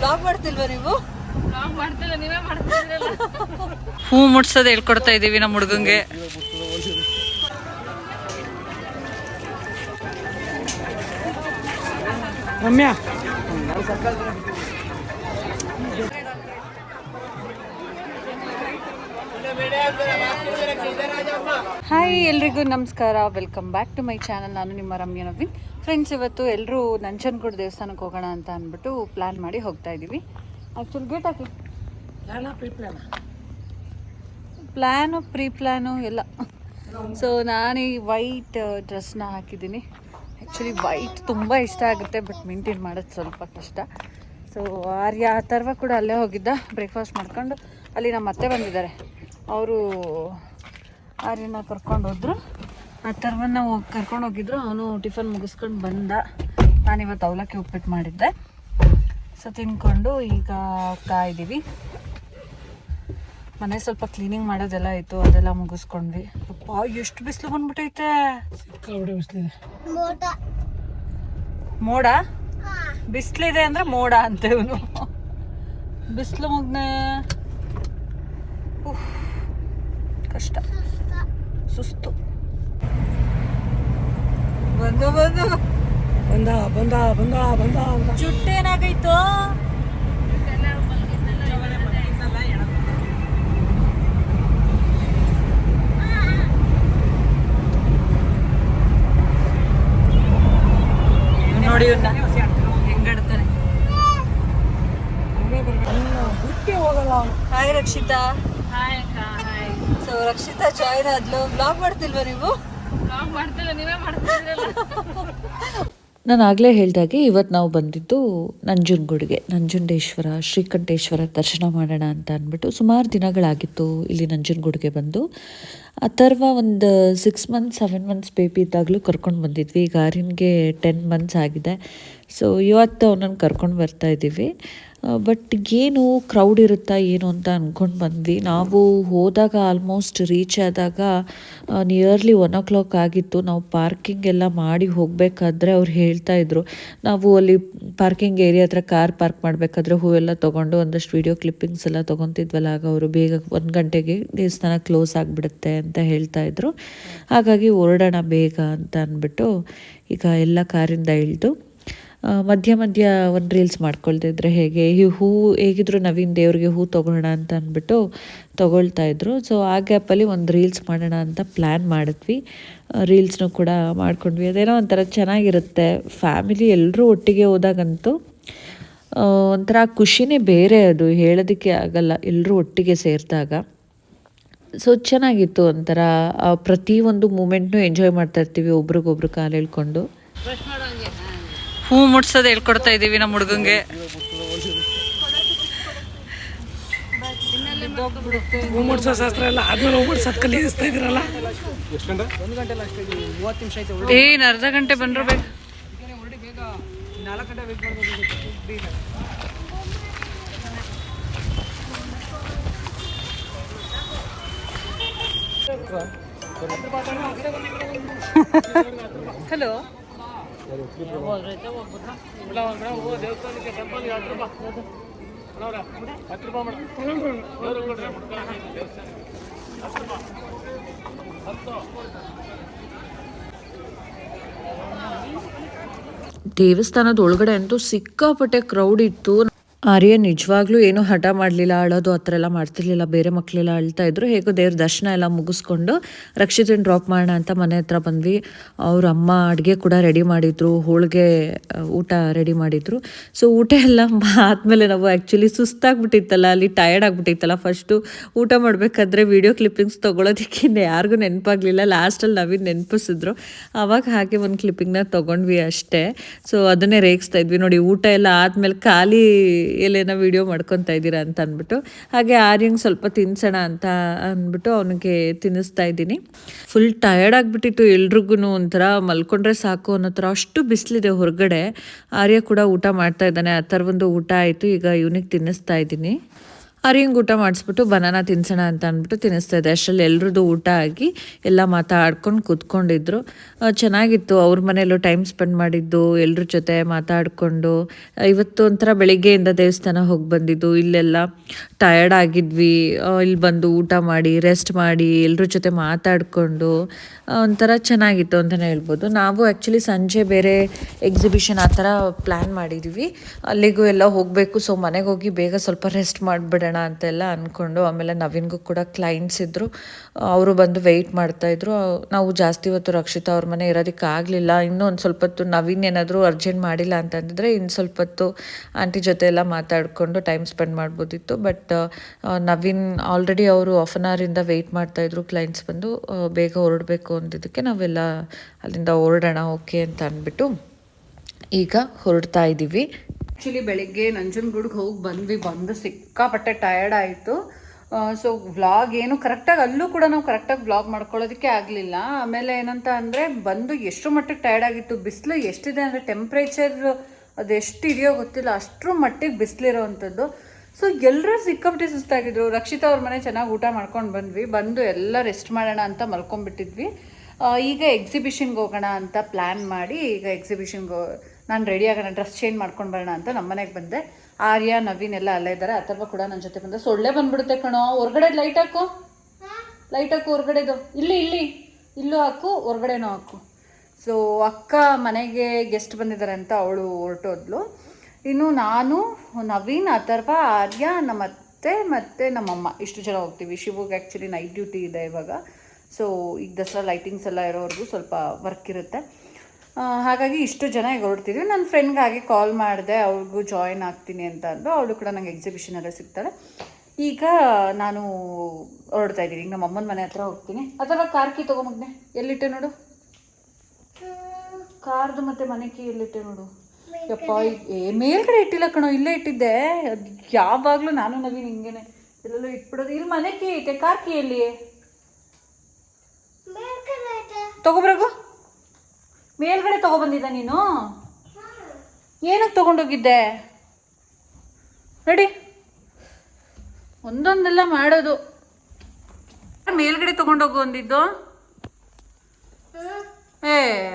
Blog ಮಾಡ್ತಿಲ್ವಾ ನೀವು? ಹೂ ಮುಡ್ಸೋದು ಹೇಳ್ಕೊಡ್ತಾ ಇದೀವಿ ನಮ್ಮ ಹುಡುಗಂಗೆ. ರಮ್ಯಾ ಹಾಯ್, ಎಲ್ರಿಗೂ ನಮಸ್ಕಾರ. Welcome back to my channel. ನಾನು ನಿಮ್ಮ ರಮ್ಯಾ ನವೀನ್. ಫ್ರೆಂಡ್ಸ್, ಇವತ್ತು ಎಲ್ಲರೂ ನಂಜನಗೂಡು ದೇವಸ್ಥಾನಕ್ಕೆ ಹೋಗೋಣ ಅಂತ ಅಂದ್ಬಿಟ್ಟು ಪ್ಲ್ಯಾನ್ ಮಾಡಿ ಹೋಗ್ತಾ ಇದ್ದೀವಿ. ಆ್ಯಕ್ಚುಲಿ ಗೇಟ್ ಹಾಕಿ ಪ್ಲ್ಯಾನು ಪ್ರೀ ಪ್ಲ್ಯಾನು ಎಲ್ಲ. ಸೊ ನಾನು ಈ ವೈಟ್ ಡ್ರೆಸ್ನ ಹಾಕಿದ್ದೀನಿ. ಆ್ಯಕ್ಚುಲಿ ವೈಟ್ ತುಂಬ ಇಷ್ಟ ಆಗುತ್ತೆ, ಬಟ್ ಮೇಂಟೈನ್ ಮಾಡೋದು ಸ್ವಲ್ಪ ಕಷ್ಟ. ಸೊ ಆರ್ಯ ಅಥರ್ವ ಕೂಡ ಅಲ್ಲೇ ಹೋಗಿದ್ದ ಬ್ರೇಕ್ಫಾಸ್ಟ್ ಮಾಡ್ಕೊಂಡು. ಅಲ್ಲಿ ನಮ್ಮ ಅತ್ತೆ ಬಂದಿದ್ದಾರೆ, ಅವರು ಆರ್ಯನ ಕರ್ಕೊಂಡು ಹೋದ್ರು. ಅಥರ್ವನ್ನ ಕರ್ಕೊಂಡು ಹೋಗಿದ್ರು. ಅವನು ಟಿಫನ್ ಮುಗಿಸ್ಕೊಂಡು ಬಂದ. ನಾನಿವತ್ತು ಅವಲಕ್ಕಿ ಉಪ್ಪಿಟ್ಟು ಮಾಡಿದ್ದೆ. ಸೊ ತಿನ್ಕೊಂಡು ಈಗ ಹೋಗ್ತಾ ಇದ್ದೀವಿ. ಮನೆ ಸ್ವಲ್ಪ ಕ್ಲೀನಿಂಗ್ ಮಾಡೋದೆಲ್ಲ ಆಯಿತು, ಅದೆಲ್ಲ ಮುಗಿಸ್ಕೊಂಡ್ವಿ. ಅಪ್ಪ, ಎಷ್ಟು ಬಿಸಿಲು ಬಂದ್ಬಿಟ್ಟೈತೆ! ಬಿಸಿಲಿದೆ. ಮೋಡ ಬಿಸಿಲಿದೆ ಅಂದ್ರೆ ಮೋಡ ಅಂತ ಇವನು. ಬಿಸಿಲು ಮುಗ್ನೆ ಕಷ್ಟ, ಸುಸ್ತು. ಬಂದ ಬಂದ ಬಂದ ಬಂದ ಬಂದ ಬಂದ ಅಂತ ಜುಟ್ಟೇನಾಗೈತು? ನೋಡಿ ಹೆಂಗಡ್ತಾನೆ. ಹಾಯ್ ರಕ್ಷಿತಾ. ಹಾಯ್ ಅಕ್ಕ. ಹಾಯ್. ಸೊ ರಕ್ಷಿತಾ ಜಾಯ್ನ್ ಆದ್ಲು. ಬ್ಲಾಗ್ ಮಾಡ್ತಿಲ್ವಾ ನೀವು? ಬ್ಲಾಗ್ ಮಾಡ್ತಿಲ್ಲ, ನೀವೇ ಮಾಡ್ತಿದ್ರಲ್ಲ. ನಾನು ಆಗಲೇ ಹೇಳಿದಾಗೆ ಇವತ್ತು ನಾವು ಬಂದಿದ್ದು ನಂಜನಗೂಡಿಗೆ. ನಂಜುಂಡೇಶ್ವರ, ಶ್ರೀಕಂಠೇಶ್ವರ ದರ್ಶನ ಮಾಡೋಣ ಅಂತ ಅಂದ್ಬಿಟ್ಟು ಸುಮಾರು ದಿನಗಳಾಗಿತ್ತು ಇಲ್ಲಿ ನಂಜನಗೂಡಿಗೆ ಬಂದು. ಅಥರ್ವ ಒಂದು 6 ಮಂತ್ಸ್ 7 ಮಂತ್ಸ್ ಬೇಬಿ ಇದ್ದಾಗಲೂ ಕರ್ಕೊಂಡು ಬಂದಿದ್ವಿ. ಈಗ ಆರ್ಯನ್ಗೆ 10 ಮಂತ್ಸ್ ಆಗಿದೆ. ಸೊ ಇವತ್ತು ಅವನನ್ನು ಕರ್ಕೊಂಡು ಬರ್ತಾ ಇದ್ದೀವಿ. ಬಟ್ ಏನು ಕ್ರೌಡ್ ಇರುತ್ತಾ ಏನು ಅಂತ ಅಂದ್ಕೊಂಡು ಬಂದ್ವಿ. ನಾವು ಹೋದಾಗ ಆಲ್ಮೋಸ್ಟ್ ರೀಚ್ ಆದಾಗ ನಿಯರ್ಲಿ 1 o'clock ಆಗಿತ್ತು. ನಾವು ಪಾರ್ಕಿಂಗ್ ಎಲ್ಲ ಮಾಡಿ ಹೋಗಬೇಕಾದ್ರೆ ಅವ್ರು ಹೇಳ್ತಾಯಿದ್ರು, ನಾವು ಅಲ್ಲಿ ಪಾರ್ಕಿಂಗ್ ಏರಿಯಾ ಹತ್ರ ಕಾರ್ ಪಾರ್ಕ್ ಮಾಡಬೇಕಾದ್ರೆ ಹೂವೆಲ್ಲ ತೊಗೊಂಡು ಒಂದಷ್ಟು ವೀಡಿಯೋ ಕ್ಲಿಪ್ಪಿಂಗ್ಸ್ ಎಲ್ಲ ತೊಗೊತಿದ್ವಲ್ಲ, ಆಗ ಅವರು ಬೇಗ 1 ಗಂಟೆಗೆ ದೇವಸ್ಥಾನ ಕ್ಲೋಸ್ ಆಗಿಬಿಡುತ್ತೆ ಅಂತ ಹೇಳ್ತಾಯಿದ್ರು. ಹಾಗಾಗಿ ಹೊರಡೋಣ ಬೇಗ ಅಂತ ಅಂದ್ಬಿಟ್ಟು ಈಗ ಎಲ್ಲ ಕಾರಿಂದ ಇಳಿದು ಮಧ್ಯ ಮಧ್ಯ ಒಂದು ರೀಲ್ಸ್ ಮಾಡ್ಕೊಳ್ತಿದ್ರೆ ಹೇಗೆ ಈ ಹೂ ಹೇಗಿದ್ರು ನವೀನ್ ದೇವ್ರಿಗೆ ಹೂ ತೊಗೊಳ್ಳೋಣ ಅಂತ ಅಂದ್ಬಿಟ್ಟು ತೊಗೊಳ್ತಾಯಿದ್ರು. ಸೊ ಆ ಗ್ಯಾಪಲ್ಲಿ ಒಂದು ರೀಲ್ಸ್ ಮಾಡೋಣ ಅಂತ ಪ್ಲ್ಯಾನ್ ಮಾಡಿದ್ವಿ. ರೀಲ್ಸ್ನೂ ಕೂಡ ಮಾಡ್ಕೊಂಡ್ವಿ. ಅದೇನೋ ಒಂಥರ ಚೆನ್ನಾಗಿರುತ್ತೆ. ಫ್ಯಾಮಿಲಿ ಎಲ್ಲರೂ ಒಟ್ಟಿಗೆ ಹೋದಾಗಂತೂ ಒಂಥರ ಖುಷಿನೇ ಬೇರೆ, ಅದು ಹೇಳೋದಕ್ಕೆ ಆಗಲ್ಲ, ಎಲ್ಲರೂ ಒಟ್ಟಿಗೆ ಸೇರಿದಾಗ. ಸೊ ಚೆನ್ನಾಗಿತ್ತು ಒಂಥರ. ಪ್ರತಿಯೊಂದು ಮೂಮೆಂಟ್ನೂ ಎಂಜಾಯ್ ಮಾಡ್ತಾಯಿರ್ತೀವಿ, ಒಬ್ರಿಗೊಬ್ರು ಕಾಲು ಹೇಳ್ಕೊಂಡು. ಹೂ ಮುಡ್ಸೋದು ಹೇಳ್ಕೊಡ್ತಾ ಇದೀವಿ ನಮ್ಮ ಹುಡುಗಂಗೆ. ಹೂ ಮುಡ್ಸೋ ಶಾಸ್ತ್ರ ಎಲ್ಲ ಆದ್ಮೇಲೆ ಹೂ ಮುಡ್ಸೋದು ಕಲಿಸ್ತಾ ಇದ್ರಲ್ಲ. ಏನು ಅರ್ಧ ಗಂಟೆ ಬಂದ್ರು ಬೇಕು. ಹಲೋ. ದೇವಸ್ಥಾನದ ಒಳಗಡೆ ಅಂತೂ ಸಿಕ್ಕಾಪಟ್ಟೆ ಕ್ರೌಡ್ ಇತ್ತು. ಆರ್ಯ ನಿಜವಾಗ್ಲೂ ಏನೂ ಹಠ ಮಾಡಲಿಲ್ಲ, ಅಳೋದು ಆ ಥರ ಎಲ್ಲ ಮಾಡ್ತಿರ್ಲಿಲ್ಲ. ಬೇರೆ ಮಕ್ಕಳೆಲ್ಲ ಅಳ್ತಾ ಇದ್ರು. ಹೇಗೋ ದೇವ್ರ ದರ್ಶನ ಎಲ್ಲ ಮುಗಿಸ್ಕೊಂಡು ರಕ್ಷಿತನ ಡ್ರಾಪ್ ಮಾಡೋಣ ಅಂತ ಮನೆ ಹತ್ರ ಬಂದ್ವಿ. ಅವ್ರ ಅಮ್ಮ ಅಡುಗೆ ಕೂಡ ರೆಡಿ ಮಾಡಿದ್ರು, ಹೋಳಿಗೆ ಊಟ ರೆಡಿ ಮಾಡಿದ್ರು. ಸೊ ಊಟ ಎಲ್ಲ ಆದಮೇಲೆ ನಾವು ಆ್ಯಕ್ಚುಲಿ ಸುಸ್ತಾಗ್ಬಿಟ್ಟಿತ್ತಲ್ಲ, ಅಲ್ಲಿ ಟಯರ್ಡ್ ಆಗಿಬಿಟ್ಟಿತ್ತಲ್ಲ. ಫಸ್ಟು ಊಟ ಮಾಡಬೇಕಾದ್ರೆ ವೀಡಿಯೋ ಕ್ಲಿಪ್ಪಿಂಗ್ಸ್ ತೊಗೊಳೋದಕ್ಕೆ ಯಾರಿಗೂ ನೆನಪಾಗಲಿಲ್ಲ. ಲಾಸ್ಟಲ್ಲಿ ನಾವಿನ್ನು ನೆನಪಿಸಿದ್ರು. ಆವಾಗ ಹಾಗೆ ಒಂದು ಕ್ಲಿಪ್ಪಿಂಗ್ನ ತೊಗೊಂಡ್ವಿ ಅಷ್ಟೇ. ಸೊ ಅದನ್ನೇ ರೇಗಿಸ್ತಾ ಇದ್ವಿ. ನೋಡಿ, ಊಟ ಎಲ್ಲ ಆದಮೇಲೆ ಖಾಲಿ ಎಲ್ಲೇನೋ ವೀಡಿಯೋ ಮಾಡ್ಕೊತಾ ಇದ್ದೀರಾ ಅಂತ ಅಂದ್ಬಿಟ್ಟು. ಹಾಗೆ ಆರ್ಯಂಗೆ ಸ್ವಲ್ಪ ತಿನ್ಸೋಣ ಅಂತ ಅಂದ್ಬಿಟ್ಟು ಅವನಿಗೆ ತಿನ್ನಿಸ್ತಾ ಇದ್ದೀನಿ. ಫುಲ್ ಟಯರ್ಡ್ ಆಗಿಬಿಟ್ಟಿತ್ತು ಎಲ್ರಿಗೂ. ಒಂಥರ ಮಲ್ಕೊಂಡ್ರೆ ಸಾಕು ಅನ್ನೋ ಥರ ಅಷ್ಟು ಬಿಸಿಲಿದೆ ಹೊರಗಡೆ. ಆರ್ಯ ಕೂಡ ಊಟ ಮಾಡ್ತಾ ಇದ್ದಾನೆ. ಆ ಥರ ಒಂದು ಊಟ ಆಯಿತು. ಈಗ ಇವನಿಗೆ ತಿನ್ನಿಸ್ತಾ ಇದ್ದೀನಿ. ಆರ್ಯಂಗೆ ಊಟ ಮಾಡಿಸ್ಬಿಟ್ಟು ಬನಾನಾ ತಿನ್ಸೋಣ ಅಂತ ಅಂದ್ಬಿಟ್ಟು ತಿನ್ನಿಸ್ತಾ ಇದ್ದೆ. ಅಷ್ಟರಲ್ಲಿ ಎಲ್ರದ್ದು ಊಟ ಆಗಿ ಎಲ್ಲ ಮಾತಾಡ್ಕೊಂಡು ಕೂತ್ಕೊಂಡಿದ್ರು. ಚೆನ್ನಾಗಿತ್ತು. ಅವ್ರ ಮನೆಯಲ್ಲೂ ಟೈಮ್ ಸ್ಪೆಂಡ್ ಮಾಡಿದ್ದು, ಎಲ್ರ ಜೊತೆ ಮಾತಾಡಿಕೊಂಡು. ಇವತ್ತು ಒಂಥರ ಬೆಳಿಗ್ಗೆಯಿಂದ ದೇವಸ್ಥಾನ ಹೋಗಿ ಬಂದಿದ್ದು, ಇಲ್ಲೆಲ್ಲ ಟಯರ್ಡ್ ಆಗಿದ್ವಿ. ಇಲ್ಲಿ ಬಂದು ಊಟ ಮಾಡಿ ರೆಸ್ಟ್ ಮಾಡಿ ಎಲ್ರ ಜೊತೆ ಮಾತಾಡಿಕೊಂಡು ಒಂಥರ ಚೆನ್ನಾಗಿತ್ತು ಅಂತಲೇ ಹೇಳ್ಬೋದು. ನಾವು ಆ್ಯಕ್ಚುಲಿ ಸಂಜೆ ಬೇರೆ ಎಕ್ಸಿಬಿಷನ್ ಆ ಥರ ಪ್ಲ್ಯಾನ್ ಮಾಡಿದ್ವಿ, ಅಲ್ಲಿಗೂ ಎಲ್ಲ ಹೋಗಬೇಕು. ಸೊ ಮನೆಗೆ ಹೋಗಿ ಬೇಗ ಸ್ವಲ್ಪ ರೆಸ್ಟ್ ಮಾಡಿಬಿಡೋಣ ಅಂತೆಲ್ಲ ಅಂದ್ಕೊಂಡು, ಆಮೇಲೆ ನವೀನ್ಗೂ ಕೂಡ ಕ್ಲೈಂಟ್ಸ್ ಇದ್ದರು, ಅವರು ಬಂದು ವೆಯ್ಟ್ ಮಾಡ್ತಾಯಿದ್ರು. ನಾವು ಜಾಸ್ತಿ ಹೊತ್ತು ರಕ್ಷಿತಾ ಅವ್ರ ಮನೆ ಇರೋದಕ್ಕಾಗಲಿಲ್ಲ. ಇನ್ನೂ ಒಂದು ಸ್ವಲ್ಪ ಹೊತ್ತು ನವೀನ್ ಏನಾದರೂ ಅರ್ಜೆಂಟ್ ಮಾಡಿಲ್ಲ ಅಂತಂದಿದ್ರೆ ಇನ್ನು ಸ್ವಲ್ಪ ಹೊತ್ತು ಆಂಟಿ ಜೊತೆ ಎಲ್ಲ ಮಾತಾಡಿಕೊಂಡು ಟೈಮ್ ಸ್ಪೆಂಡ್ ಮಾಡ್ಬೋದಿತ್ತು. ಬಟ್ ನವೀನ್ ಆಲ್ರೆಡಿ ಅವರು ಹಾಫ್ ಆನ್ ಅವರಿಂದ ವೆಯ್ಟ್ ಮಾಡ್ತಾಯಿದ್ರು ಕ್ಲೈಂಟ್ಸ್ ಬಂದು. ಬೇಗ ಹೊರಡಬೇಕು ಅಂದಿದ್ದಕ್ಕೆ ನಾವೆಲ್ಲ ಅಲ್ಲಿಂದ ಹೊರಡೋಣ ಓಕೆ ಅಂತ ಅಂದ್ಬಿಟ್ಟು ಈಗ ಹೊರಡ್ತಾ ಇದ್ದೀವಿ. ಆ್ಯಕ್ಚುಲಿ ಬೆಳಿಗ್ಗೆ ನಂಜನಗೂಡಿಗೆ ಹೋಗಿ ಬಂದು ಸಿಕ್ಕಾಪಟ್ಟೆ ಟಯರ್ಡ್ ಆಯಿತು. ಸೊ ವ್ಲಾಗ್ ಏನು ಕರೆಕ್ಟಾಗಿ ಅಲ್ಲೂ ಕೂಡ ನಾವು ಕರೆಕ್ಟಾಗಿ ವ್ಲಾಗ್ ಮಾಡ್ಕೊಳ್ಳೋದಕ್ಕೆ ಆಗಲಿಲ್ಲ. ಆಮೇಲೆ ಏನಂತ ಅಂದರೆ ಬಂದು ಎಷ್ಟು ಮಟ್ಟಿಗೆ ಟಯರ್ಡ್ ಆಗಿತ್ತು. ಬಿಸಿಲು ಎಷ್ಟಿದೆ ಅಂದರೆ ಟೆಂಪ್ರೇಚರ್ ಅದು ಎಷ್ಟು ಇದೆಯೋ ಗೊತ್ತಿಲ್ಲ, ಅಷ್ಟರ ಮಟ್ಟಿಗೆ ಬಿಸಿಲಿರೋವಂಥದ್ದು. ಸೊ ಎಲ್ಲರೂ ಸಿಕ್ಕಾಪಟ್ಟೆ ಸುಸ್ತಾಗಿದ್ರು. ರಕ್ಷಿತಾ ಅವ್ರ ಮನೆ ಚೆನ್ನಾಗಿ ಊಟ ಮಾಡ್ಕೊಂಡು ಬಂದು ಎಲ್ಲ ರೆಸ್ಟ್ ಮಾಡೋಣ ಅಂತ ಮಲ್ಕೊಂಡ್ಬಿಟ್ಟಿದ್ವಿ. ಈಗ ಎಕ್ಸಿಬಿಷನ್ಗೆ ಹೋಗೋಣ ಅಂತ ಪ್ಲ್ಯಾನ್ ಮಾಡಿ ಈಗ ಎಕ್ಸಿಬಿಷನ್ಗೆ ನಾನು ರೆಡಿ ಆಗೋಣ, ಡ್ರೆಸ್ ಚೇಂಜ್ ಮಾಡ್ಕೊಂಡು ಬರೋಣ ಅಂತ ನಮ್ಮ ಮನೆಗೆ ಬಂದೆ. ಆರ್ಯ ನವೀನ್ ಎಲ್ಲ ಅಲ್ಲೇ ಇದ್ದಾರೆ. ಅಥರ್ವ ಕೂಡ ನನ್ನ ಜೊತೆ ಬಂದ. ಸೊಳ್ಳೆ ಬಂದ್ಬಿಡುತ್ತೆ ಕಣೋ. ಹೊರ್ಗಡೆ ಲೈಟ್ ಹಾಕು ಹೊರ್ಗಡೆದು. ಇಲ್ಲೂ ಹಾಕು, ಹೊರ್ಗಡೆನೂ ಹಾಕು. ಸೊ ಅಕ್ಕ ಮನೆಗೆ ಗೆಸ್ಟ್ ಬಂದಿದ್ದಾರೆ ಅಂತ ಅವಳು ಹೊರಟೋದ್ಲು. ಇನ್ನು ನಾನು, ನವೀನ್, ಅಥರ್ವ, ಆರ್ಯ, ನಮ್ಮ ಅತ್ತೆ ಮತ್ತು ನಮ್ಮಮ್ಮ ಇಷ್ಟು ಜನ ಹೋಗ್ತೀವಿ. ಶಿವಗೆ ಆ್ಯಕ್ಚುಲಿ ನೈಟ್ ಡ್ಯೂಟಿ ಇದೆ ಇವಾಗ. ಸೊ ಈಗ ದಸರಾ ಲೈಟಿಂಗ್ಸ್ ಎಲ್ಲ ಇರೋವರೆಗೂ ಸ್ವಲ್ಪ ವರ್ಕ್ ಇರುತ್ತೆ. ಹಾಗಾಗಿ ಇಷ್ಟು ಜನ ಈಗ ಹೊರಡ್ತಿದ್ವಿ. ನನ್ನ ಫ್ರೆಂಡ್ಗಾಗಿ ಕಾಲ್ ಮಾಡಿದೆ, ಅವ್ರಿಗೂ ಜಾಯಿನ್ ಆಗ್ತೀನಿ ಅಂತ ಅಂದು. ಅವಳು ಕೂಡ ನಂಗೆ ಎಕ್ಸಿಬಿಷನಲ್ಲೇ ಸಿಗ್ತಾಳೆ. ಈಗ ನಾನು ಹೊರಡ್ತಾ ಇದ್ದೀನಿ. ಈಗ ನಮ್ಮ ಅಮ್ಮನ ಮನೆ ಹತ್ರ ಹೋಗ್ತೀನಿ. ಅಥವಾ ಕಾರ್ ಕೀ ತೊಗೊಂಬಗ್ನೆ. ಎಲ್ಲಿಟ್ಟೆ ನೋಡು, ಕಾರ್ದು ಮತ್ತು ಮನೆ ಕೀ ಎಲ್ಲಿಟ್ಟೆ ನೋಡು. ಯಪ್ಪ, ಮೇಲ್ಗಡೆ ಇಟ್ಟಿಲ್ಲ ಕಣೋ, ಇಲ್ಲೇ ಇಟ್ಟಿದ್ದೆ. ಅದು ಯಾವಾಗಲೂ ನಾನು ನವೀನ್ ಹಿಂಗೇನೆ ಎಲ್ಲೆಲ್ಲೋ ಇಟ್ಬಿಡೋದು. ಇಲ್ಲಿ ಮನೆ ಕೀ ಐತೆ, ಕಾರ್ ಕೀ ಎಲ್ಲಿ ತಗೊಬ್ರಗು? ಮೇಲ್ಗಡೆ ತಗೊಬಂದಿದ್ದ ನೀನು? ಏನಕ್ಕೆ ತಗೊಂಡೋಗಿದ್ದೆ? ನಡಿ, ಒಂದೊಂದೆಲ್ಲ ಮಾಡೋದು. ಮೇಲ್ಗಡೆ ತಗೊಂಡೋಗು ಅಂದಿದ್ದು.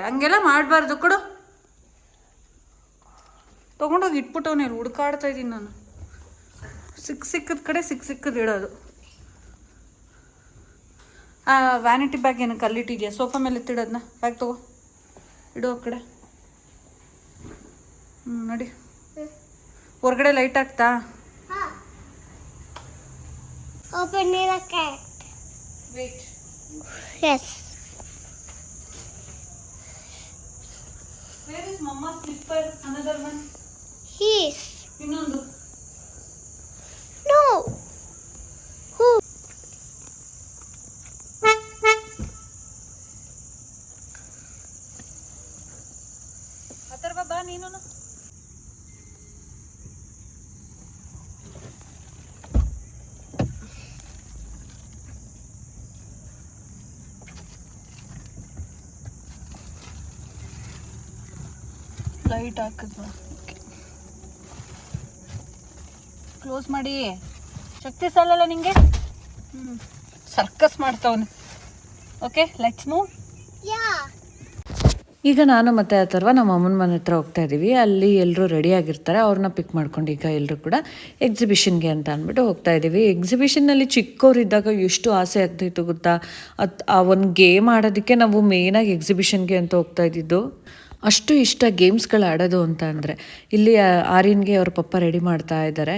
ಹಂಗೆಲ್ಲ ಮಾಡಬಾರ್ದು. ಕೊಡು, ತೊಗೊಂಡೋಗಿ ಇಟ್ಬಿಟ್ಟವನೇ. ಹುಡುಕಾಡ್ತಾ ಇದ್ದೀನಿ ನಾನು. ಸಿಕ್ಕದ ಕಡೆ ಸಿಕ್ಕದು ಇಡೋದು. ವ್ಯಾನಿಟಿ ಬ್ಯಾಗ್ ಏನಕ್ಕೆ ಅಲ್ಲಿಟ್ಟಿದ್ಯಾ? ಸೋಫಾ ಮೇಲೆ ಎತ್ತಿಡೋದನ್ನ. ಬ್ಯಾಗ್ ತಗೋ, ಇಡು ಆ ಕಡೆ. ನೋಡಿ, ಹೊರಗಡೆ ಲೈಟ್ ಹಾಕ್ತಾ? Wait. Yes. Where is Mama's slipper? Another one. Yes. ಇನ್ನೊಂದು. No. Who? ಅಥರ್ವ ಬಾ ನೀನು. ಲೈಟ್ ಹಾಕಿದ್ವ? ಕ್ಲೋಸ್ ಮಾಡಿ. ಶಕ್ತಿ ಸಾಲಲ್ಲ ನಿಂಗೆ? ಸರ್ಕಸ್ ಮಾಡ್ತಾವನೆ. Okay, let's move. Yeah. ಈಗ ನಾನು ಮತ್ತು ಅಥರ್ವ ನಮ್ಮ ಅಮ್ಮನ ಮನೆ ಹತ್ರ ಹೋಗ್ತಾ ಇದ್ದೀವಿ. ಅಲ್ಲಿ ಎಲ್ಲರೂ ರೆಡಿ ಆಗಿರ್ತಾರೆ. ಅವ್ರನ್ನ ಪಿಕ್ ಮಾಡ್ಕೊಂಡು ಈಗ ಎಲ್ಲರೂ ಕೂಡ ಎಕ್ಸಿಬಿಷನ್ಗೆ ಅಂತ ಅಂದ್ಬಿಟ್ಟು ಹೋಗ್ತಾ ಇದ್ದೀವಿ. ಎಕ್ಸಿಬಿಷನ್ನಲ್ಲಿ ಚಿಕ್ಕವರಿದ್ದಾಗ ಎಷ್ಟು ಆಸೆ ಆಗ್ತಾಯಿತ್ತು ಗೊತ್ತಾ? ಆ ಒಂದು ಗೇಮ್ ಆಡೋದಕ್ಕೆ ನಾವು ಮೇಯ್ನಾಗಿ ಎಕ್ಸಿಬಿಷನ್ಗೆ ಅಂತ ಹೋಗ್ತಾ ಇದ್ದಿದ್ದು. ಅಷ್ಟು ಇಷ್ಟ ಗೇಮ್ಸ್ಗಳು ಆಡೋದು ಅಂತ ಅಂದರೆ. ಇಲ್ಲಿ ಆರ್ಯನ್ಗೆ ಅವ್ರ ಪಪ್ಪ ರೆಡಿ ಮಾಡ್ತಾ ಇದ್ದಾರೆ.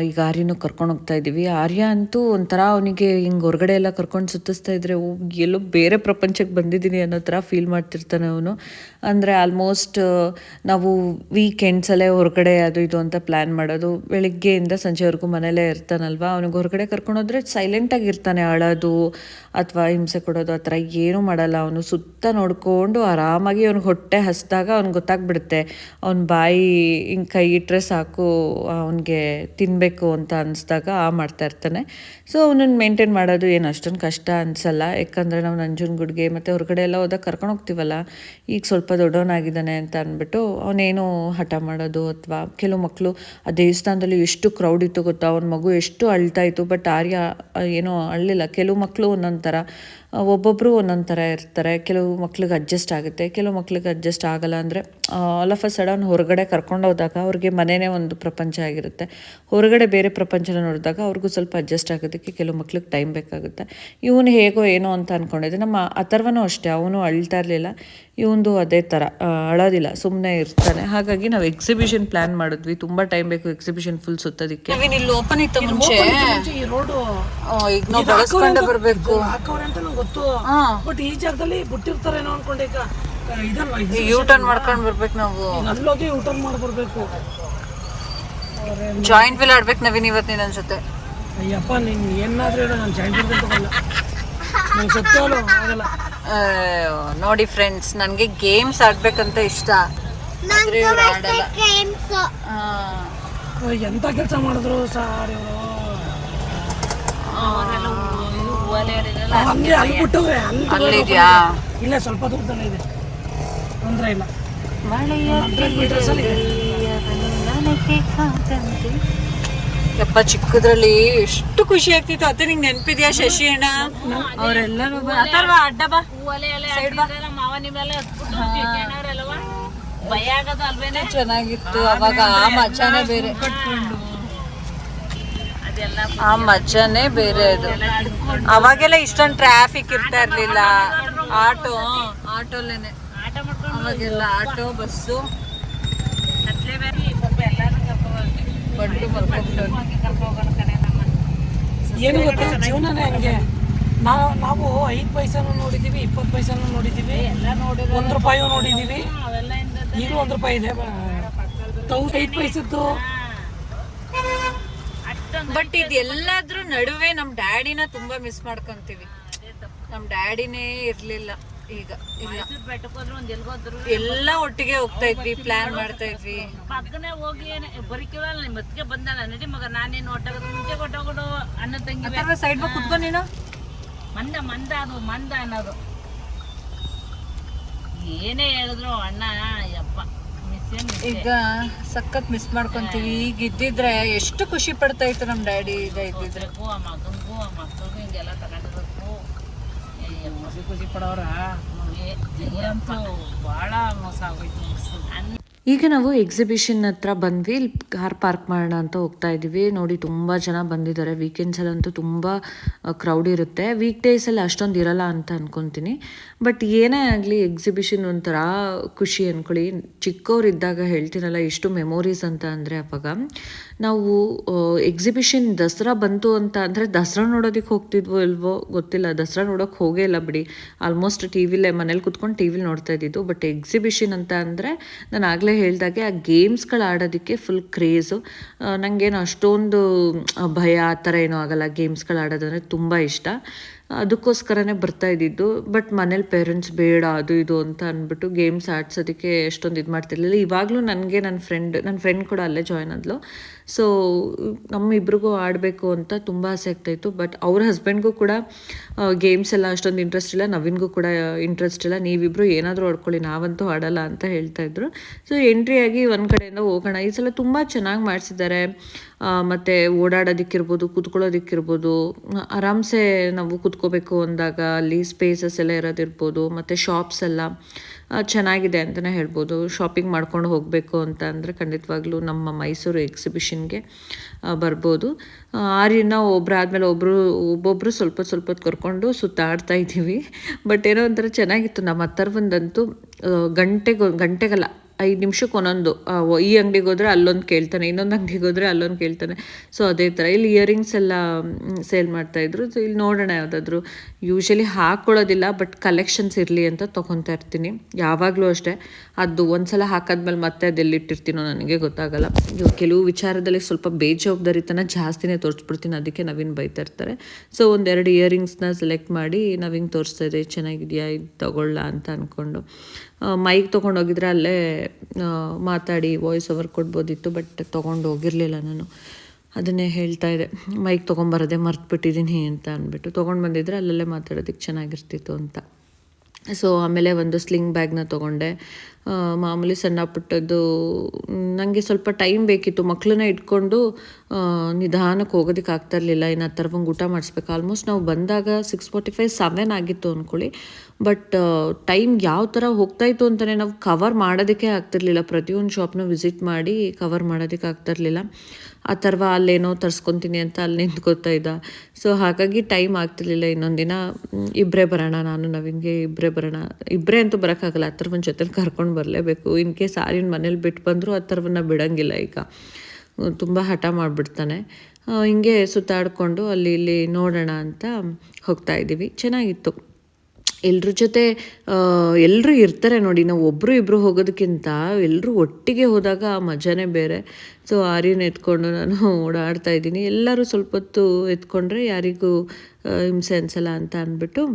ಈಗ ಆರ್ಯನೂ ಕರ್ಕೊಂಡು ಹೋಗ್ತಾ ಇದ್ದೀವಿ. ಆರ್ಯ ಅಂತೂ ಒಂಥರ ಅವನಿಗೆ ಹಿಂಗೆ ಹೊರಗಡೆ ಎಲ್ಲ ಕರ್ಕೊಂಡು ಸುತ್ತಿಸ್ತಾ ಇದ್ರೆ ಎಲ್ಲೋ ಬೇರೆ ಪ್ರಪಂಚಕ್ಕೆ ಬಂದಿದ್ದೀನಿ ಅನ್ನೋ ಥರ ಫೀಲ್ ಮಾಡ್ತಿರ್ತಾನೆ ಅವನು. ಅಂದರೆ ಆಲ್ಮೋಸ್ಟ್ ನಾವು ವೀಕೆಂಡ್ಸಲ್ಲೇ ಹೊರಗಡೆ ಅದು ಇದು ಅಂತ ಪ್ಲ್ಯಾನ್ ಮಾಡೋದು. ಬೆಳಿಗ್ಗೆಯಿಂದ ಸಂಜೆವರೆಗೂ ಮನೇಲೇ ಇರ್ತಾನಲ್ವ, ಅವನಿಗೆ ಹೊರಗಡೆ ಕರ್ಕೊಂಡೋದ್ರೆ ಸೈಲೆಂಟಾಗಿರ್ತಾನೆ. ಅಳೋದು ಅಥವಾ ಹಿಂಸೆ ಕೊಡೋದು ಆ ಥರ ಏನೂ ಮಾಡಲ್ಲ ಅವನು. ಸುತ್ತ ನೋಡಿಕೊಂಡು ಆರಾಮಾಗಿ ಅವ್ನಿಗೆ ಹೊಟ್ಟೆ ಹೊಟ್ಟೆ ಹಸಿದಾಗ ಅವ್ನಿಗೆ ಗೊತ್ತಾಗ್ಬಿಡುತ್ತೆ, ಅವ್ನ ಬಾಯಿ ಹಿಂಗೆ ಕೈ ಇಟ್ಟರೆ ಸಾಕು ಅವನಿಗೆ ತಿನ್ನಬೇಕು ಅಂತ ಅನಿಸ್ದಾಗ ಮಾಡ್ತಾ ಇರ್ತಾನೆ. ಸೊ ಅವನನ್ನು ಮೇಂಟೈನ್ ಮಾಡೋದು ಏನು ಅಷ್ಟೊಂದು ಕಷ್ಟ ಅನಿಸಲ್ಲ, ಯಾಕಂದರೆ ನಾವು ನಂಜನಗೂಡಿಗೆ ಮತ್ತು ಹೊರಗಡೆ ಎಲ್ಲ ಹೋದಾಗ ಕರ್ಕೊಂಡು ಹೋಗ್ತೀವಲ್ಲ, ಈಗ ಸ್ವಲ್ಪ ದೊಡ್ಡವನಾಗಿದ್ದಾನೆ ಅಂತ ಅಂದ್ಬಿಟ್ಟು ಅವನೇನು ಹಠ ಮಾಡೋದು. ಅಥವಾ ಕೆಲವು ಮಕ್ಕಳು ಆ ದೇವಸ್ಥಾನದಲ್ಲಿ ಎಷ್ಟು ಕ್ರೌಡ್ ಇತ್ತು ಗೊತ್ತಾ, ಅವ್ನ ಮಗು ಎಷ್ಟು ಅಳ್ತಾ ಇತ್ತು, ಬಟ್ ಆರ್ಯ ಏನೋ ಅಳ್ಳಿಲ್ಲ. ಕೆಲವು ಮಕ್ಕಳು ಒಂದೊಂದು ಥರ, ಒಬ್ಬೊಬ್ಬರು ಒಂದೊಂದು ಥರ ಇರ್ತಾರೆ. ಕೆಲವು ಮಕ್ಳಿಗೆ ಅಡ್ಜಸ್ಟ್ ಆಗುತ್ತೆ, ಕೆಲವು ಮಕ್ಳಿಗೆ ಅಡ್ಜಸ್ಟ್ ಆಗಲ್ಲ. ಅಂದರೆ ಆಲ್ ಆಫ್ ಅ ಸಡನ್ ಹೊರಗಡೆ ಕರ್ಕೊಂಡು ಹೋದಾಗ ಅವ್ರಿಗೆ ಮನೆಯೇ ಒಂದು ಪ್ರಪಂಚ ಆಗಿರುತ್ತೆ, ಹೊರಗಡೆ ಬೇರೆ ಪ್ರಪಂಚನ ನೋಡಿದಾಗ ಅವ್ರಿಗೂ ಸ್ವಲ್ಪ ಅಡ್ಜಸ್ಟ್ ಆಗೋದಕ್ಕೆ ಕೆಲವು ಮಕ್ಳಿಗೆ ಟೈಮ್ ಬೇಕಾಗುತ್ತೆ. ಇವನು ಹೇಗೋ ಏನೋ ಅಂತ ಅಂದ್ಕೊಂಡಿದ್ದೆ. ನಮ್ಮ ಅಥರ್ವನೂ ಅಷ್ಟೇ, ಅವನು ಅಳ್ತಾ ಇರಲಿಲ್ಲ, ಇವಂದು ಅದೇ ಥರ ಅಳೋದಿಲ್ಲ, ಸುಮ್ಮನೆ ಇರ್ತಾನೆ. ಹಾಗಾಗಿ ನಾವು ಎಕ್ಸಿಬಿಷನ್ ಪ್ಲ್ಯಾನ್ ಮಾಡಿದ್ವಿ. ತುಂಬ ಟೈಮ್ ಬೇಕು ಎಕ್ಸಿಬಿಷನ್ ಫುಲ್ ಸುತ್ತೋದಕ್ಕೆ. ಇಲ್ಲಿ ಓಪನ್ ಇತ್ತು ಮುಂಚೆ, ಈ ರೋಡು ಈಗ ನಾವು ಬಳಸ್ಕೊಂಡೆ ಬರಬೇಕು. ಹಾಕವ್ರೆ ಅಂತ ನಂಗೆ ಗೊತ್ತು, ಬಟ್ ಈ ಜಾಗದಲ್ಲಿ ಬಿಟ್ಟಿರ್ತಾರೇನೋ ಅನ್ಕೊಂಡೆ. ಈಗ ಇದಲ್ವಾ ಯೂ ಟರ್ನ್ ಮಾಡ್ಕೊಂಡು ಬರ್ಬೇಕು ನಾವು, ಅಲ್ಲೋಗಿ ಊಟ ಮಾಡಿ ಬರ್ಬೇಕು. ಜಾಯಿಂಟ್ ವೀಲ್ ಆಡ್ಬೇಕು ನವೀನ್ ಇವತ್ತು ನೀನು ಅನ್ಸುತ್ತೆ. ಅಯ್ಯಪ್ಪ ನೀನು ಏನಾದ್ರೂ ಹೇಳು, ನಾನು ಜಾಯಿಂಟ್ ವೀಲ್ ತಗೊಳ್ಳ, ನಂಗೆ ಸತ್ಯವಾಗ್ಲೂ ಆಗಲ್ಲ. ನೋಡಿ ಫ್ರೆಂಡ್ಸ್, ನನಗೆ ಗೇಮ್ಸ್ ಆಡ್ಬೇಕಂತ ಇಷ್ಟ, ಆದ್ರೆ ಇವ್ರು ಆಡಲ್ಲ. ಎಂತ ಕೆಲಸ ಮಾಡಿದ್ರು ಸಾರ್ ಇವರು. ಹಂಗೆ ಅಲ್ಲಿ ಬಿಟ್ಟವ್ರೆ, ಅಲ್ಲಿದ್ಯಾ? ಇಲ್ಲ, ಸ್ವಲ್ಪ ದೂರದಲ್ಲೇ ಇದೆ, ತೊಂದರೆ ಇಲ್ಲ. ಯಪ್ಪ, ಚಿಕ್ಕದ್ರಲ್ಲಿ ಎಷ್ಟು ಖುಷಿ ಆಗ್ತಿತ್ತು. ಅತ್ತೆ ನಿಂಗೆ ನೆನಪಿದ್ಯಾ ಶಶಿ ಅಣ್ಣ ಅವರೆಲ್ಲರೂ? ಅಥವಾ ಅಡ್ಡ ಬಾ, ಚೆನ್ನಾಗಿತ್ತು ಅವಾಗ. ಆ ಮಜಾನೇ ಬೇರೆ, ಆ ಮಜಾನೇ ಬೇರೆ ಅದು. ಅವಾಗೆಲ್ಲ ಇಷ್ಟೊಂದು ಟ್ರಾಫಿಕ್ ಇರ್ತಾ ಇರ್ಲಿಲ್ಲ. ಆಟೋಲೇನೆ ಅವಾಗೆಲ್ಲ, ಆಟೋ ಬಸ್ಸು. ಏನು ಗೊತ್ತಾ, ಜೀವನನೇ ಹಂಗೆ. ನಾವು 5 ಪೈಸೆನೂ ನೋಡಿದೀವಿ, 20 ಪೈಸೆನೂ ನೋಡಿದೀವಿ, 1 ರೂಪಾಯಿ ನೋಡಿದೀವಿ. ಈಗ 1 ರೂಪಾಯಿ ಇದೆ, 5 ಪೈಸದ್ದು. ಬಟ್ ಇದೆಲ್ಲದ್ರ ನಡುವೆ ನಮ್ ಡ್ಯಾಡಿನ ತುಂಬಾ ಮಿಸ್ ಮಾಡ್ಕೊಂತೀವಿ. ನಮ್ ಡ್ಯಾಡಿನೇ ಇರ್ಲಿಲ್ಲ ಈಗ. ಇಲ್ಲ, ಎಲ್ಲ ಒಟ್ಟಿಗೆ ಹೋಗ್ತಾ ಇದ್ವಿ, ಪ್ಲಾನ್ ಮಾಡ್ತಾ ಇದ್ವಿ. ಪಕ್ಕನೆ ಹೋಗಿ ಬರೀಕಿಲ್ಲ, ಮತ್ತಿಗೆ ಬಂದಾನ ನಡಿ ಮಗ, ನಾನೇನು ಒಟ್ಟಾಗದು ಮುಂಚೆ ಕೊಟ್ಟೋಗೋದು ಅಣ್ಣ ತಂಗಿ ಸೈಡ್ ಬಾ ಕುತ್ಕೊ ನೀನು. ಮಂದ ಅನ್ನೋದು ಏನೇ ಹೇಳಿದ್ರು ಅಣ್ಣ ಯಪ್ಪ ಈಗ ಸಖತ್ ಮಿಸ್ ಮಾಡ್ಕೊಂತೀವಿ. ಈಗ ಇದ್ದಿದ್ರೆ ಎಷ್ಟು ಖುಷಿ ಪಡ್ತಾ ಇತ್ತು ನಮ್ ಡ್ಯಾಡಿ. ಈಗ ಇದ್ದಿದ್ರೆ ಆ ಮಗನಿಗೂ ಆ ಮಕ್ಕಳಿಗೂ ಹಿಂಗೆಲ್ಲ ತಗೊಂಡಿರ್ಬೇಕು. ಖುಷಿ ಪಡೋರ ಅಂತೂ ಭಾಳ ಮೋಸ ಆಗೋಯ್ತು. ಈಗ ನಾವು ಎಕ್ಸಿಬಿಷನ್ ಹತ್ರ ಬಂದ್ವಿ. ಇಲ್ಲಿ ಕಾರ್ ಪಾರ್ಕ್ ಮಾಡೋಣ ಅಂತ ಹೋಗ್ತಾ ಇದ್ದೀವಿ. ನೋಡಿ ತುಂಬ ಜನ ಬಂದಿದ್ದಾರೆ. ವೀಕೆಂಡ್ಸಲ್ಲಂತೂ ತುಂಬ ಕ್ರೌಡ್ ಇರುತ್ತೆ, ವೀಕ್ ಡೇಸಲ್ಲಿ ಅಷ್ಟೊಂದು ಇರಲ್ಲ ಅಂತ ಅಂದ್ಕೊತೀನಿ. ಬಟ್ ಏನೇ ಆಗಲಿ ಎಕ್ಸಿಬಿಷನ್ ಒಂಥರ ಖುಷಿ ಅಂದ್ಕೊಳ್ಳಿ. ಚಿಕ್ಕವರಿದ್ದಾಗ ಹೇಳ್ತೀನಲ್ಲ ಎಷ್ಟು ಮೆಮೊರೀಸ್ ಅಂತ. ಅಂದರೆ ಅವಾಗ ನಾವು ಎಕ್ಸಿಬಿಷನ್ ದಸರಾ ಬಂತು ಅಂತ ಅಂದರೆ ದಸರಾ ನೋಡೋದಕ್ಕೆ ಹೋಗ್ತಿದ್ವೋ ಇಲ್ವೋ ಗೊತ್ತಿಲ್ಲ. ದಸರಾ ನೋಡೋಕ್ಕೆ ಹೋಗೇ ಇಲ್ಲ ಬಿಡಿ. ಆಲ್ಮೋಸ್ಟ್ ಟಿ ವಿಲೇ ಮನೇಲಿ ಕುತ್ಕೊಂಡು ಟಿ ವಿಲಿ ನೋಡ್ತಾ ಇದ್ದಿದ್ದು. ಬಟ್ ಎಕ್ಸಿಬಿಷನ್ ಅಂತ ಅಂದರೆ ನಾನು ಆಗಲೇ ಹೇಳ್ದಾಗೆ ಆ ಗೇಮ್ಸ್ಗಳು ಆಡೋದಕ್ಕೆ ಫುಲ್ ಕ್ರೇಜು. ನನಗೇನು ಅಷ್ಟೊಂದು ಭಯ ಆ ಥರ ಏನೂ ಆಗಲ್ಲ. ಗೇಮ್ಸ್ಗಳು ಆಡೋದಂದರೆ ತುಂಬ ಇಷ್ಟ, ಅದಕ್ಕೋಸ್ಕರನೇ ಬರ್ತಾ ಇದ್ದಿದ್ದು. ಬಟ್ ಮನೇಲಿ ಪೇರೆಂಟ್ಸ್ ಬೇಡ ಅದು ಇದು ಅಂತ ಅಂದ್ಬಿಟ್ಟು ಗೇಮ್ಸ್ ಆಡ್ಸೋದಕ್ಕೆ ಎಷ್ಟೊಂದು ಇದು ಮಾಡ್ತಿರ್ಲಿಲ್ಲ. ಇವಾಗಲೂ ನನಗೆ ನನ್ನ ಫ್ರೆಂಡ್ ಕೂಡ ಅಲ್ಲೇ ಜಾಯ್ನ್ ಆದ್ಲು. ಸೊ ನಮ್ಮಿಬ್ರಿಗೂ ಆಡಬೇಕು ಅಂತ ತುಂಬ ಆಸೆ ಆಗ್ತಾಯಿತ್ತು. ಬಟ್ ಅವ್ರ ಹಸ್ಬೆಂಡ್ಗೂ ಕೂಡ ಗೇಮ್ಸ್ ಎಲ್ಲ ಅಷ್ಟೊಂದು ಇಂಟ್ರೆಸ್ಟ್ ಇಲ್ಲ, ನವೀನ್ಗೂ ಕೂಡ ಇಂಟ್ರೆಸ್ಟ್ ಇಲ್ಲ. ನೀವಿಬ್ಬರು ಏನಾದರೂ ಆಡ್ಕೊಳ್ಳಿ, ನಾವಂತೂ ಆಡಲ್ಲ ಅಂತ ಹೇಳ್ತಾಯಿದ್ರು. ಸೊ ಎಂಟ್ರಿಯಾಗಿ ಒಂದು ಕಡೆಯಿಂದ ಹೋಗೋಣ. ಈ ಸಲ ತುಂಬ ಚೆನ್ನಾಗಿ ಮಾಡಿಸಿದ್ದಾರೆ. ಮತ್ತು ಓಡಾಡೋದಕ್ಕಿರ್ಬೋದು, ಕೂತ್ಕೊಳ್ಳೋದಕ್ಕಿರ್ಬೋದು, ಆರಾಮ್ಸೆ ನಾವು ಕೂತ್ಕೋಬೇಕು ಅಂದಾಗ ಅಲ್ಲಿ ಸ್ಪೇಸಸ್ ಎಲ್ಲ ಇರೋದಿರ್ಬೋದು. ಮತ್ತು ಶಾಪ್ಸ್ ಎಲ್ಲ ಚೆನ್ನಾಗಿದೆ ಅಂತಲೇ ಹೇಳ್ಬೋದು. ಶಾಪಿಂಗ್ ಮಾಡ್ಕೊಂಡು ಹೋಗಬೇಕು ಅಂತ ಅಂದರೆ ಖಂಡಿತವಾಗ್ಲೂ ನಮ್ಮ ಮೈಸೂರು ಎಕ್ಸಿಬಿಷನ್ಗೆ ಬರ್ಬೋದು. ಆರ್ಯನ ಒಬ್ಬರಾದ್ಮೇಲೆ ಒಬ್ಬೊಬ್ಬರು ಸ್ವಲ್ಪ ಕರ್ಕೊಂಡು ಸುತ್ತಾಡ್ತಾ ಇದ್ದೀವಿ. ಬಟ್ ಏನೋ ಒಂಥರ ಚೆನ್ನಾಗಿತ್ತು. ನಮ್ಮ ಅಥರ್ವಂದಂತೂ ಗಂಟೆಗಲ್ಲ 5 ನಿಮಿಷಕ್ಕೆ ಒಂದೊಂದು, ಈ ಅಂಗಡಿಗೆ ಹೋದರೆ ಅಲ್ಲೊಂದು ಕೇಳ್ತಾನೆ, ಇನ್ನೊಂದು ಅಂಗಡಿಗೆ ಹೋದರೆ ಅಲ್ಲೊಂದು ಕೇಳ್ತಾನೆ. ಸೊ ಅದೇ ಥರ ಇಲ್ಲಿ ಇಯರಿಂಗ್ಸ್ ಎಲ್ಲ ಸೇಲ್ ಮಾಡ್ತಾಯಿದ್ರು. ಸೊ ಇಲ್ಲಿ ನೋಡೋಣ ಯಾವುದಾದ್ರೂ. ಯೂಶ್ವಲಿ ಹಾಕ್ಕೊಳ್ಳೋದಿಲ್ಲ, ಬಟ್ ಕಲೆಕ್ಷನ್ಸ್ ಇರಲಿ ಅಂತ ತೊಗೊತಾ ಇರ್ತೀನಿ ಯಾವಾಗಲೂ ಅಷ್ಟೇ. ಅದು ಒಂದು ಸಲ ಹಾಕಾದ್ಮೇಲೆ ಮತ್ತೆ ಅದೆಲ್ಲಿಟ್ಟಿರ್ತೀನೋ ನನಗೆ ಗೊತ್ತಾಗಲ್ಲ. ಕೆಲವು ವಿಚಾರದಲ್ಲಿ ಸ್ವಲ್ಪ ಬೇಜವಾಬ್ದಾರಿತನ ಜಾಸ್ತಿನೇ ತೋರಿಸ್ಬಿಡ್ತೀನಿ, ಅದಕ್ಕೆ ನವೀನ್ ಬೈತಾ ಇರ್ತಾರೆ. ಸೊ 1-2 ಇಯರಿಂಗ್ಸ್ನ ಸೆಲೆಕ್ಟ್ ಮಾಡಿ ನವೀನ್ ತೋರಿಸ್ತಾ ಇದೆ, ಚೆನ್ನಾಗಿದೆಯಾ ಇದು ತೊಗೊಳ್ಳ ಅಂತ ಅಂದ್ಕೊಂಡು. ಮೈಕ್ ತೊಗೊಂಡೋಗಿದ್ರೆ ಅಲ್ಲೇ ಮಾತಾಡಿ ವಾಯ್ಸ್ ಓವರ್ ಕೊಡ್ಬೋದಿತ್ತು, ಬಟ್ ತೊಗೊಂಡು ಹೋಗಿರಲಿಲ್ಲ ನಾನು. ಅದನ್ನೇ ಹೇಳ್ತಾ ಇದೆ, ಮೈಕ್ ತೊಗೊಂಬರೋದೇ ಮರ್ತುಬಿಟ್ಟಿದ್ದೀನಿ ಅಂತ ಅಂದ್ಬಿಟ್ಟು. ತೊಗೊಂಡು ಬಂದಿದ್ರೆ ಅಲ್ಲಲ್ಲೇ ಮಾತಾಡೋದಕ್ಕೆ ಚೆನ್ನಾಗಿರ್ತಿತ್ತು ಅಂತ. ಸೊ ಆಮೇಲೆ ಒಂದು ಸ್ಲಿಂಗ್ ಬ್ಯಾಗ್ನ ತೊಗೊಂಡೆ. ಮಾಮೂಲಿ ಸಣ್ಣ ಪುಟ್ಟದ್ದು. ನನಗೆ ಸ್ವಲ್ಪ ಟೈಮ್ ಬೇಕಿತ್ತು, ಮಕ್ಕಳನ್ನ ಇಟ್ಕೊಂಡು ನಿಧಾನಕ್ಕೆ ಹೋಗೋದಕ್ಕೆ ಆಗ್ತಾಯಿರಲಿಲ್ಲ. ಇನ್ನು ಥರವಂಗೆ ಊಟ ಮಾಡಿಸ್ಬೇಕು. ಆಲ್ಮೋಸ್ಟ್ ನಾವು ಬಂದಾಗ 6:45, 7 ಆಗಿತ್ತು ಅಂದ್ಕೊಳ್ಳಿ. ಬಟ್ ಟೈಮ್ ಯಾವ ಥರ ಹೋಗ್ತಾಯಿತ್ತು ಅಂತಲೇ ನಾವು ಕವರ್ ಮಾಡೋದಕ್ಕೆ ಆಗ್ತಿರ್ಲಿಲ್ಲ. ಪ್ರತಿಯೊಂದು ಶಾಪ್ನ ವಿಸಿಟ್ ಮಾಡಿ ಕವರ್ ಮಾಡೋದಕ್ಕೆ ಆಗ್ತಿರ್ಲಿಲ್ಲ. ಆ ಥರ ಅಲ್ಲೇನೋ ತರಿಸ್ಕೊತೀನಿ ಅಂತ ಅಲ್ಲಿ ನಿಂತ್ಕೋತಾ ಇದ್ದ. ಸೊ ಹಾಗಾಗಿ ಟೈಮ್ ಆಗ್ತಿರ್ಲಿಲ್ಲ. ಇನ್ನೊಂದು ದಿನ ಇಬ್ಬರೇ ಬರೋಣ, ನಾನು ನವೀನ್ಗೆ ಇಬ್ಬರೇ ಬರೋಣ. ಇಬ್ಬರೇ ಅಂತೂ ಬರೋಕ್ಕಾಗಲ್ಲ, ಆ ಥರವನ್ನ ಜೊತೆಲಿ ಕರ್ಕೊಂಡು ಬರಲೇಬೇಕು. ಇನ್ ಕೇಸ್ ಆರ್ಯನ ಮನೇಲಿ ಬಿಟ್ಟು ಬಂದರೂ ಆ ಥರವನ್ನ ಬಿಡೋಂಗಿಲ್ಲ. ಈಗ ತುಂಬ ಹಠ ಮಾಡಿಬಿಡ್ತಾನೆ. ಹಿಂಗೆ ಸುತ್ತಾಡಿಕೊಂಡು ಅಲ್ಲಿ ಇಲ್ಲಿ ನೋಡೋಣ ಅಂತ ಹೋಗ್ತಾ ಇದ್ದೀವಿ. ಚೆನ್ನಾಗಿತ್ತು. ಎಲ್ಲರ ಜೊತೆ ಎಲ್ಲರೂ ಇರ್ತಾರೆ ನೋಡಿ. ನಾವು ಒಬ್ಬರು ಇಬ್ಬರು ಹೋಗೋದಕ್ಕಿಂತ ಎಲ್ಲರೂ ಒಟ್ಟಿಗೆ ಹೋದಾಗ ಆ ಮಜಾನೇ ಬೇರೆ. ಸೊ ಆರ್ಯನ ಎತ್ಕೊಂಡು ನಾನು ಓಡಾಡ್ತಾ ಇದ್ದೀನಿ. ಎಲ್ಲರೂ ಸ್ವಲ್ಪ ಹೊತ್ತು ಎತ್ಕೊಂಡ್ರೆ ಯಾರಿಗೂ ಹಿಂಸೆ ಅನಿಸಲ್ಲ ಅಂತ ಅಂದ್ಬಿಟ್ಟು.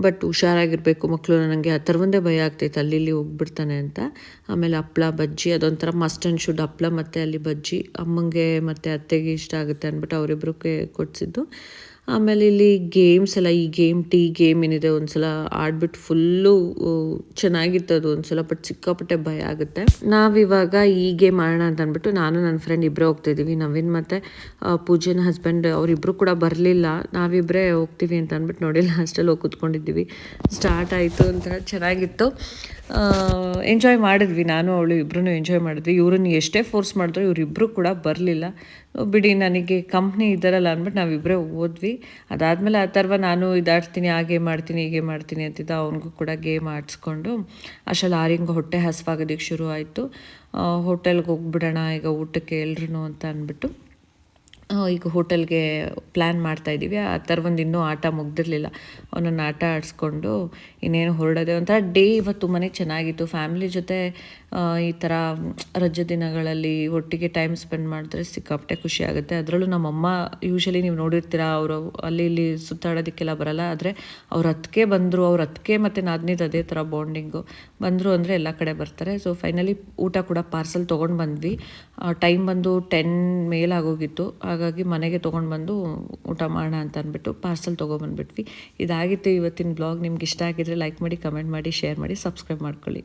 ಬಟ್ ಹುಷಾರಾಗಿರಬೇಕು ಮಕ್ಕಳು. ನನಗೆ ಆ ಥರವಂದೇ ಭಯ ಆಗ್ತೈತೆ, ಅಲ್ಲಿ ಇಲ್ಲಿ ಹೋಗ್ಬಿಡ್ತಾನೆ ಅಂತ. ಆಮೇಲೆ ಹಪ್ಳ ಬಜ್ಜಿ ಅದೊಂಥರ ಮಸ್ಟ್ ಆ್ಯಂಡ್ ಶುಡ್. ಹಪ್ಳ ಮತ್ತು ಅಲ್ಲಿ ಬಜ್ಜಿ ಅಮ್ಮಂಗೆ ಮತ್ತು ಅತ್ತೆಗೆ ಇಷ್ಟ ಆಗುತ್ತೆ ಅಂದ್ಬಿಟ್ಟು ಅವರಿಬ್ಬರಿಗೆ ಕೊಡಿಸಿದ್ದು. ಆಮೇಲೆ ಇಲ್ಲಿ ಗೇಮ್ಸ್ ಎಲ್ಲ, ಈ ಟೀ ಗೇಮ್ ಏನಿದೆ ಒಂದ್ಸಲ ಆಡ್ಬಿಟ್ಟು ಫುಲ್ಲು ಚೆನ್ನಾಗಿತ್ತು ಅದು ಒಂದ್ಸಲ. ಬಟ್ ಸಿಕ್ಕಾಪಟ್ಟೆ ಭಯ ಆಗುತ್ತೆ. ನಾವಿವಾಗ ಈ ಗೇಮ್ ಆಡೋಣ ಅಂತ ಅಂದ್ಬಿಟ್ಟು ನಾನು ನನ್ನ ಫ್ರೆಂಡ್ ಇಬ್ಬರೇ ಹೋಗ್ತಿದ್ದೀವಿ. ನವೀನ್ ಮತ್ತು ಪೂಜನ್ ಹಸ್ಬೆಂಡ್ ಅವರಿಬ್ಬರು ಕೂಡ ಬರಲಿಲ್ಲ. ನಾವಿಬ್ಬರೇ ಹೋಗ್ತೀವಿ ಅಂತ ಅಂದ್ಬಿಟ್ಟು ನೋಡಿ ಲಾಸ್ಟಲ್ಲಿ ಹೋಗಿ ಕೂತ್ಕೊಂಡಿದ್ದೀವಿ. ಸ್ಟಾರ್ಟ್ ಆಯಿತು, ಒಂಥರ ಚೆನ್ನಾಗಿತ್ತು. ಎಂಜಾಯ್ ಮಾಡಿದ್ವಿ, ನಾನು ಅವಳು ಇಬ್ಬರೂ ಎಂಜಾಯ್ ಮಾಡಿದ್ವಿ. ಇವ್ರನ್ನ ಎಷ್ಟೇ ಫೋರ್ಸ್ ಮಾಡಿದ್ರು ಇವರಿಬ್ಬರು ಕೂಡ ಬರಲಿಲ್ಲ. ಬಿಡಿ, ನನಗೆ ಕಂಪ್ನಿ ಇದ್ದಾರಲ್ಲ ಅಂದ್ಬಿಟ್ಟು ನಾವಿಬ್ಬರೇ ಹೋದ್ವಿ. ಅದಾದಮೇಲೆ ಆ ಥರ ನಾನು ಇದಾಡ್ತೀನಿ, ಆ ಗೇಮ್ ಮಾಡ್ತೀನಿ, ಹೀಗೆ ಮಾಡ್ತೀನಿ ಅಂತಿದ್ದ. ಅವನಿಗೂ ಕೂಡ ಗೇಮ್ ಆಡಿಸ್ಕೊಂಡು ಅಷ್ಟರಲ್ಲಿ ಆರ್ಯಂಗೆ ಹೊಟ್ಟೆ ಹಸಿವಾಗೋದಕ್ಕೆ ಶುರು ಆಯಿತು. ಹೋಟೆಲ್ಗೆ ಹೋಗ್ಬಿಡೋಣ ಈಗ ಊಟಕ್ಕೆ ಎಲ್ರೂ ಅಂತ ಅಂದ್ಬಿಟ್ಟು ಈಗ ಹೋಟೆಲ್ಗೆ ಪ್ಲ್ಯಾನ್ ಮಾಡ್ತಾಯಿದ್ದೀವಿ. ಆ ಥರ ಒಂದು ಇನ್ನೂ ಆಟ ಮುಗ್ದಿರಲಿಲ್ಲ. ಅವನನ್ನು ಆಟ ಆಡಿಸ್ಕೊಂಡು ಇನ್ನೇನು ಹೊರಡೋದೆ. ಒಂಥರ ಡೇ ಇವತ್ತು ತುಂಬಾ ಚೆನ್ನಾಗಿತ್ತು. ಫ್ಯಾಮಿಲಿ ಜೊತೆ ಈ ಥರ ರಜೆ ದಿನಗಳಲ್ಲಿ ಒಟ್ಟಿಗೆ ಟೈಮ್ ಸ್ಪೆಂಡ್ ಮಾಡಿದ್ರೆ ಸಿಕ್ಕಾಪಟ್ಟೆ ಖುಷಿ ಆಗುತ್ತೆ. ಅದರಲ್ಲೂ ನಮ್ಮಮ್ಮ ಯೂಶ್ವಲಿ ನೀವು ನೋಡಿರ್ತೀರ, ಅವರು ಅಲ್ಲಿ ಇಲ್ಲಿ ಸುತ್ತಾಡೋದಕ್ಕೆಲ್ಲ ಬರಲ್ಲ. ಆದರೆ ಅವ್ರ ಅತ್ತಿಗೆ ಬಂದರು, ಅವ್ರ ಅತ್ತಿಗೆ ಮತ್ತು ನಾದಿನಿದು ಅದೇ ಥರ ಬಾಂಡಿಂಗು. ಬಂದರು ಅಂದರೆ ಎಲ್ಲ ಕಡೆ ಬರ್ತಾರೆ. ಸೊ ಫೈನಲಿ ಊಟ ಕೂಡ ಪಾರ್ಸಲ್ ತೊಗೊಂಡು ಬಂದ್ವಿ. ಟೈಮ್ ಬಂದು 10 ಮೇಲಾಗೋಗಿತ್ತು. ಹಾಗಾಗಿ ಮನೆಗೆ ತೊಗೊಂಡು ಬಂದು ಊಟ ಮಾಡೋಣ ಅಂತ ಅಂದ್ಬಿಟ್ಟು ಪಾರ್ಸಲ್ ತೊಗೊಬಂದ್ಬಿಟ್ವಿ. ಇದಾಗಿತ್ತು ಇವತ್ತಿನ ಬ್ಲಾಗ್. ನಿಮ್ಗೆ ಇಷ್ಟ ಆಗಿದ್ರೆ ಲೈಕ್ ಮಾಡಿ, ಕಮೆಂಟ್ ಮಾಡಿ, ಶೇರ್ ಮಾಡಿ, ಸಬ್ಸ್ಕ್ರೈಬ್ ಮಾಡ್ಕೊಳ್ಳಿ.